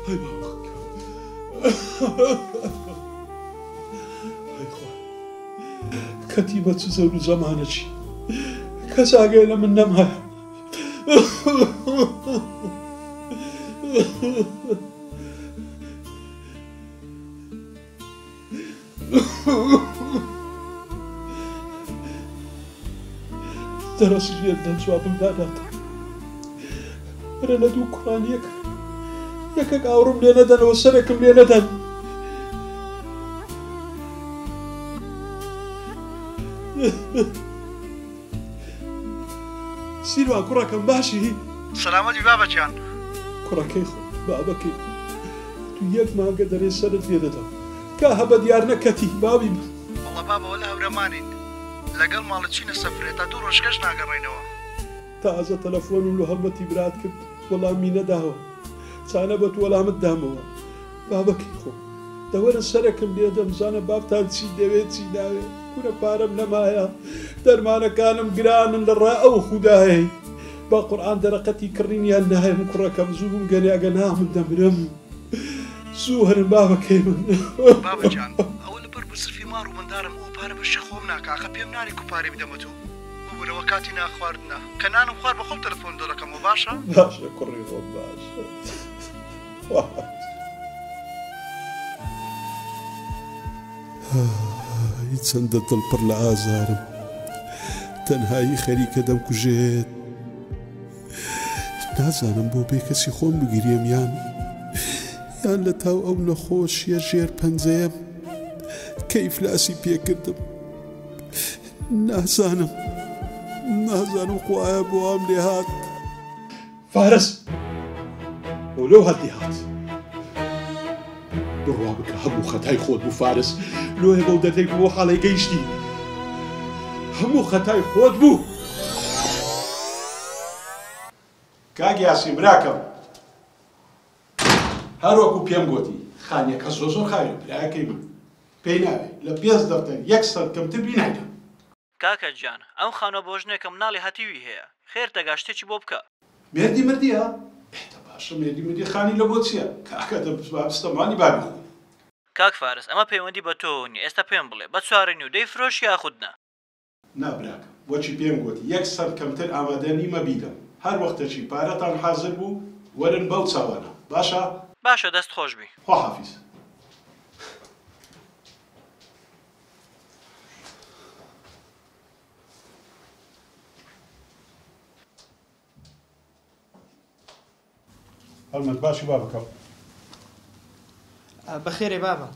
هاي باوخ هاي خوا كتيبة تزول زمانتي كساقينا من نمها درس جدا جواب دادات أنا ندو قرآن يكك أورم لي ندن وسركم لي ندن سيروا كراكم باشي سلامتي بابا جان كراكي خو بابكي تو يك ما قدر يسرد لي ندن كهب ديارنا كتي بابي والله بابا ولا هورمانين لقل مالتشين السفرية تدور وشكش ناقرينوا تازه تلفون له هلمتي برات كنت والله مين داهو سانبت ولا مدامو بابك خو دور السركم بيدم زانا باب تالسي دويت سي داوي كنا بارم نمايا درمانا كانم قران للراء او خداهي با قرآن درقتي كريني النهاية مكركم زوم قني اقناهم دمرم سوهر بابك من بابا جان اول بربس في مارو من دارم او بارم الشخومنا كاخا بيمناني كوباري بدمتو وروكاتنا اخوارنا كنان مخوار بخل تلفون دركم مباشرة باشا كري خو باشا يتسندد البر لآزارم تنهاي خريكة دم كجيت نازانم بو بيكسي خون بگريم يان لتاو او نخوش يا جير پنزيم كيف لاسي بيكردم نازانم قوايا بو عملي هات فارس ولو هاتي هات بروابك همو خطاي خود بو فارس لو هبو دتيك بو حالي قيشتي همو خطاي خود بو كاك ياسي براكم هاروكو بيام قوتي خانيا كزوزور خايو براكي من بيناوي لبياز دفتر يكسر كم تبي نايدا كاكا جان ئەم خانە بۆژنێکم مناڵی هەتیوی هەیە خێرتە گاشتێکی بۆ بکە مردی ها باشە مردی خانی لە بۆ چییە کاکە دەبستەمانی بابی خۆ کاک فارس ئەمە پەیوەندی بە تۆ نیە ئێستا پێم بڵێ بە چوارەنی و دەیفرۆش یاخودنا نابراکە بۆچی پێم گوتی یەک سەر کەمتر ئامادە نیمە بیدەم هەر وەختەچی پارەتان حازر بوو وەرن بەو چاوانە باشە دەست خۆش بی خوا حافیز هەڵمەت باشی با بکەم بەخێرێ بابا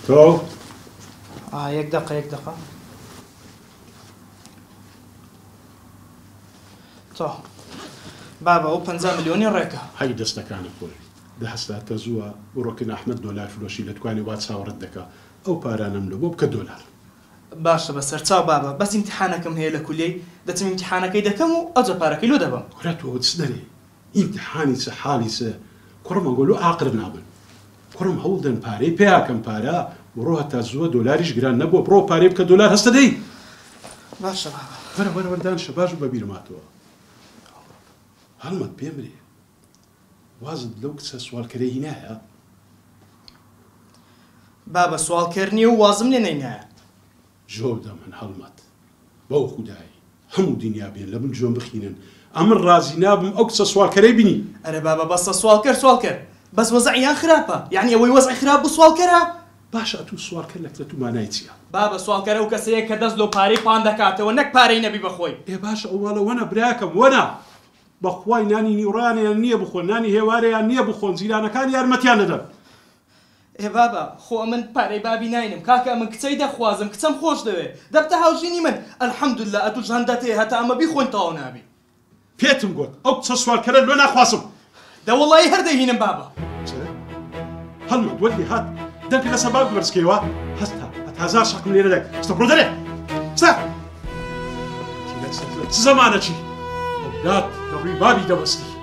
تۆ یەک دقە تۆ بابا ئەو 50 ملیۆنی ڕێکە هەی دەستەکانت خۆش دەهەستاتە زووە بڕۆکن ئەحمەد دۆلار فرۆشی لە توانی وات چاوەڕەت دەکا ئەو پارانم لە بۆ بکە دۆلار باشە بەسەر چاو بابا بەس ئیمتیحانەکەم هەیە لە کولەی دەچم ئیمتیحانەکەی دەکەم و ئەوجا پارەکەی لۆ دەبەم وەرە تۆ چ دەرێ ئیمتیحانی چ حالی چ کوڕمە گۆلو عاقر نابن کوڕم هەوڵ دەن پارەی پێیاکەم پارە بڕۆ هەتا زووە دۆلاریش گران نەبووە بڕۆ پارەی بکە دۆلار هەستە دەی باشە بابا وەرە وەردانشە باش بە بیرماتەوە هەڵمەت پێم برێ وازت لەو کچە سوالکەرەی هینایە بابا سوالکردنی و وازم لێ نەینایە ژۆر دەمەن هەڵمەت بەو خودایی هەموو دنیا بێن لە من جۆم بخینن ئەمن ڕازی نابم ئەو کچە سوالکەرەی بینی ئەرە بابا بەسە سوالکرد بەس وەزعیان خراپە یعنی ئەوەی وەزعی خراپ بوو سوالکەرە باشە تو سوالکەر لە تو مانای چییە بابا سوالکەرە و کەسەیە کە دەست لۆ پارەی پان دەکاتەوە نەک پارەی نەبی بەخۆی باشە ئەوواڵە وەنە براکەم وەنە بەخوای نانی نیوڕانیان نییە بخۆن نانی هێوارەیان نییە بخۆن زیرانەکان یارمەتیان نەدەن بابا خۆ من پارەی بابی ناینم کاکە من کچەی دەخوازم کچەم خۆش دەوێ دەبتە هاوژینی من ئەلحەمدوللا ئەتوش هەندەت هەیە هەتا ئەمە بیخۆین تەواو نابی پێتم گوت ئەو کچە سوالکەرە لۆ ناخواسم دەوەڵڵی هەردەهینم بابا هەڵمەت وەردی هات دەنکە لەسەر باب ببرسکەوە هەستا هەتازار شەقم لێرە دەک ستە بڕۆ دەرێ چ زەمانە چی دات دەڕووی بابی دەبەستی